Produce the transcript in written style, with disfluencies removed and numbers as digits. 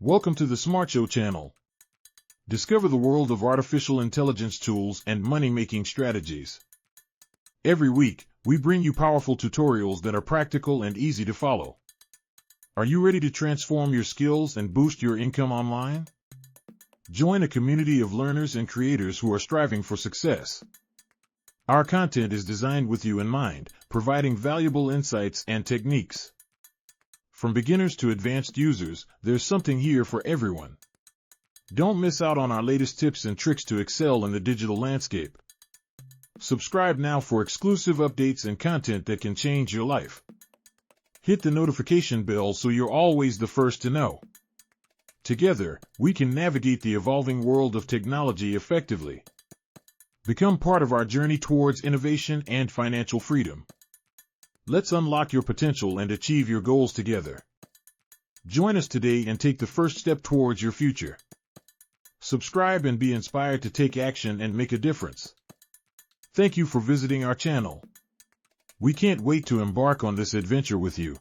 Welcome to the Smartsho channel. Discover the world of artificial intelligence tools and money-making strategies. Every week, we bring you powerful tutorials that are practical and easy to follow. Are you ready to transform your skills and boost your income online? Join a community of learners and creators who are striving for success. Our content is designed with you in mind, providing valuable insights and techniques. From beginners to advanced users, there's something here for everyone. Don't miss out on our latest tips and tricks to excel in the digital landscape. Subscribe now for exclusive updates and content that can change your life. Hit the notification bell so you're always the first to know. Together, we can navigate the evolving world of technology effectively. Become part of our journey towards innovation and financial freedom. Let's unlock your potential and achieve your goals together. Join us today and take the first step towards your future. Subscribe and be inspired to take action and make a difference. Thank you for visiting our channel. We can't wait to embark on this adventure with you.